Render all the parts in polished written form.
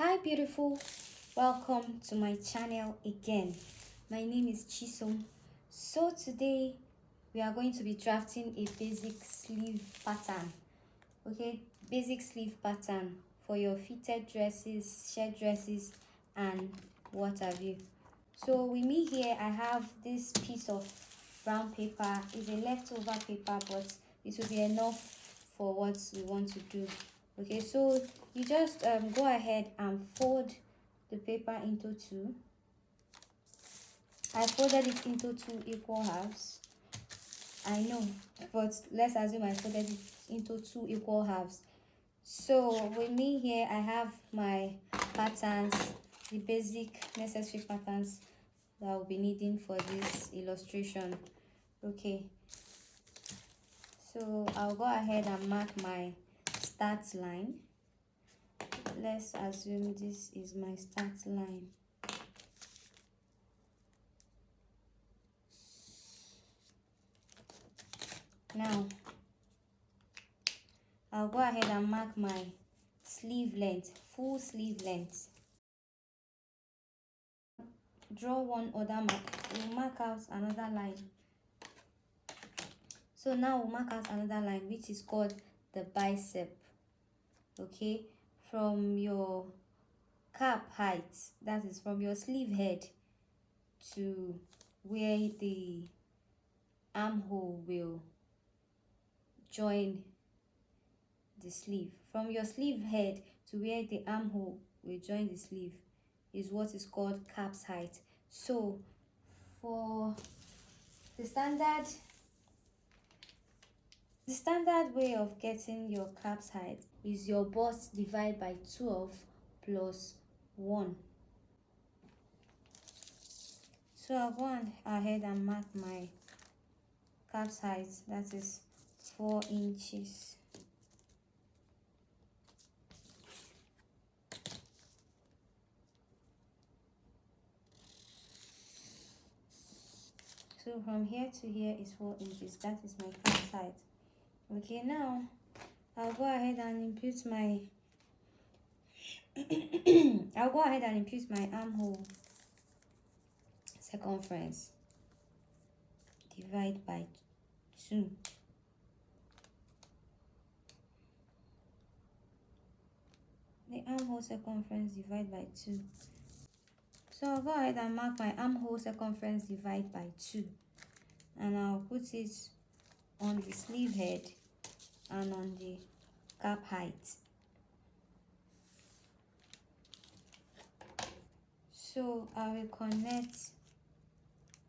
Hi beautiful, welcome to my channel again. My name is Chisom. So today we are going to be drafting a basic sleeve pattern. Okay, basic sleeve pattern for your fitted dresses, shirt dresses, and what have you. So with me here I have this piece of brown paper. It's a leftover paper, but it will be enough for what we want to do. Okay, so you just go ahead and fold the paper into two. I folded it into two equal halves. I know, but let's assume I folded it into two equal halves. So with me here I have my patterns, the basic necessary patterns that I'll be needing for this illustration. Okay, so I'll go ahead and mark my start line. Let's assume this is my start line. Now I'll go ahead and mark my sleeve length, full sleeve length. Draw one other mark. We'll mark out another line. So now we'll mark out another line which is called the bicep. Okay, from your cap height, that is from your sleeve head to where the armhole will join the sleeve. From your sleeve head to where the armhole will join the sleeve is what is called cap's height. So for the standard way of getting your cap's height is your bust divided by 12 plus 1. So I'll go ahead and mark my cap's height, that is 4 inches. So from here to here is 4 inches, that is my cap's height. Okay, now I'll go ahead and impute my armhole circumference. Divide by 2. The armhole circumference divide by 2. So I'll go ahead and mark my armhole circumference divide by 2. And I'll put it on the sleeve head and on the cap height. So I will connect,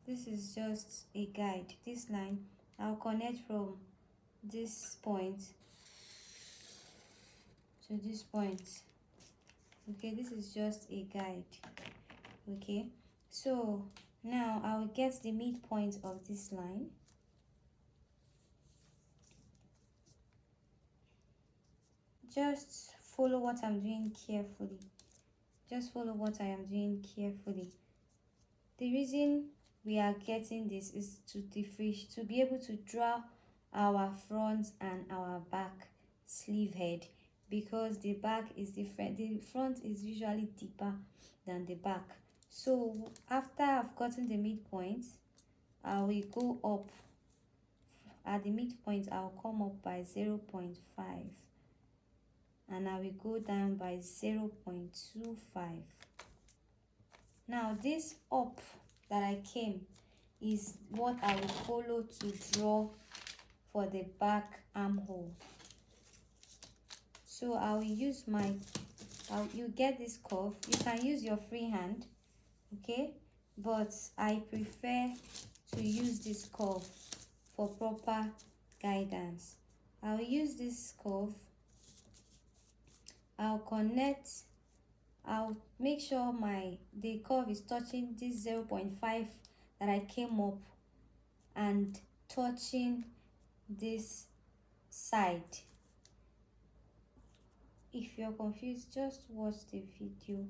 this is just a guide, this line I'll connect from this point to this point. Okay, this is just a guide. Okay, so now I will get the midpoint of this line. Just follow what I'm doing carefully. Just follow what I am doing carefully. The reason we are getting this is to be able to draw our front and our back sleeve head, because the back is different. The front is usually deeper than the back. So after I've gotten the midpoint, I will go up. At the midpoint, I'll come up by 0.5 and I will go down by 0.25. Now this up that I came is what I will follow to draw for the back armhole. So I will use you get this curve. You can use your free hand, okay, but I prefer to use this curve for proper guidance. I'll use this curve. I'll make sure the curve is touching this 0.5 that I came up and touching this side. If you're confused, just watch the video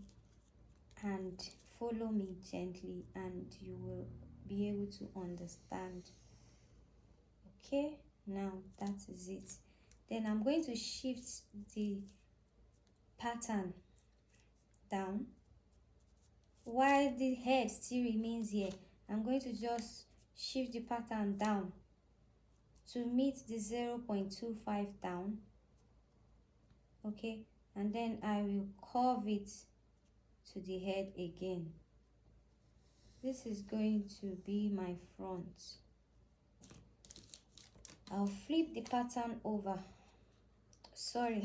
and follow me gently and you will be able to understand. Okay, now that is it. Then I'm going to shift the pattern down. While the head still remains here, I'm going to just shift the pattern down to meet the 0.25 down. Okay, and then I will curve it to the head again. This is going to be my front. I'll flip the pattern over. Sorry.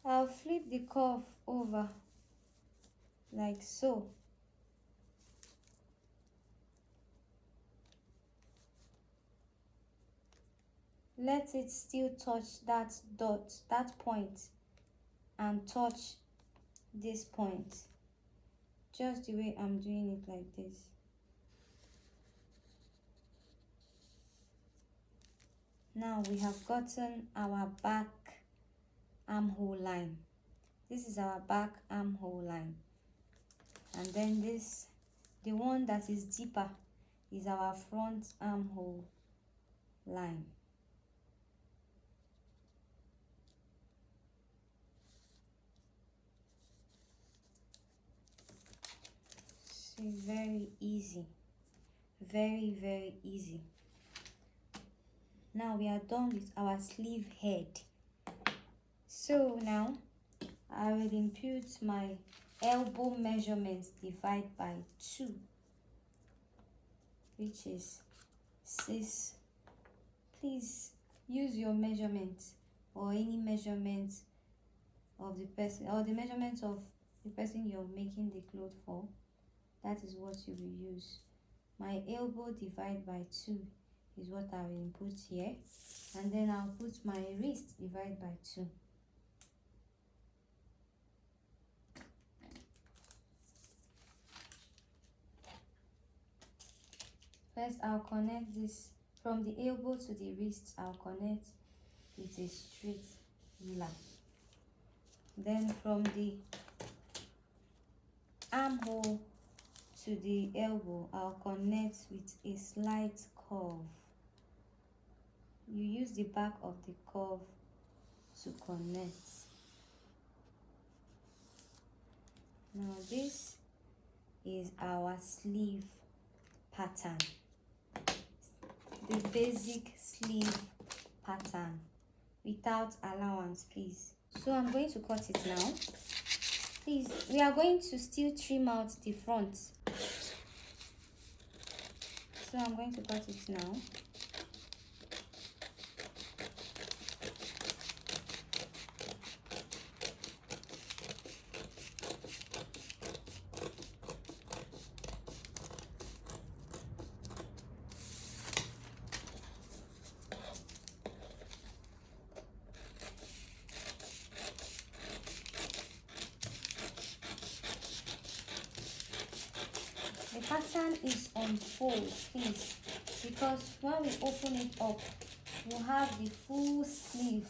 I'll flip the curve over like so. Let it still touch that dot, that point, and touch this point. Just the way I'm doing it like this. Now we have gotten our back armhole line. This is our back armhole line. And then this, the one that is deeper, is our front armhole line. See, very easy. Very, very easy. Now we are done with our sleeve head. So now I will impute my elbow measurements divide by 2, which is 6. Please use your measurement or any measurement of the person, or the measurement of the person you're making the cloth for. That is what you will use. My elbow divide by 2 is what I will input here, and then I'll put my wrist divide by 2. First, I'll connect this from the elbow to the wrist. I'll connect with a straight ruler. Then from the armhole to the elbow, I'll connect with a slight curve. You use the back of the curve to connect. Now this is our sleeve pattern, the basic sleeve pattern without allowance, please. So I'm going to cut it now. Please, we are going to still trim out the front. So I'm going to cut it now. The pattern is on fold, please, because when we open it up, we'll have the full sleeve.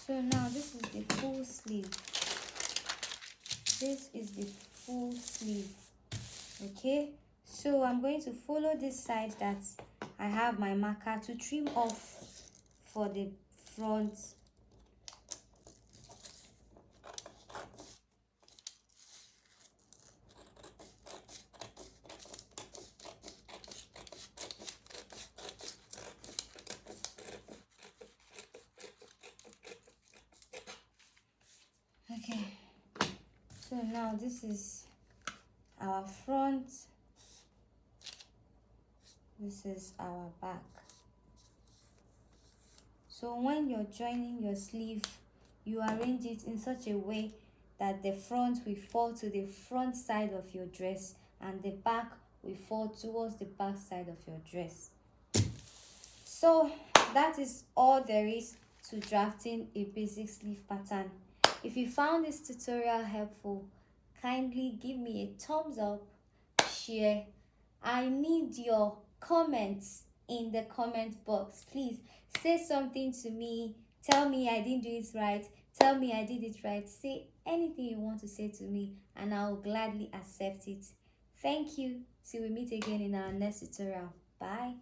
So now this is the full sleeve. This is the full sleeve. Okay, so I'm going to follow this side that I have my marker to trim off for the front. Okay, so now this is our front, this is our back. So when you're joining your sleeve, you arrange it in such a way that the front will fall to the front side of your dress and the back will fall towards the back side of your dress. So that is all there is to drafting a basic sleeve pattern. If you found this tutorial helpful, kindly give me a thumbs up, share. I need your comments in the comment box. Please say something to me. Tell me I didn't do it right. Tell me I did it right. Say anything you want to say to me, and I'll gladly accept it. Thank you. Till we meet again in our next tutorial. Bye.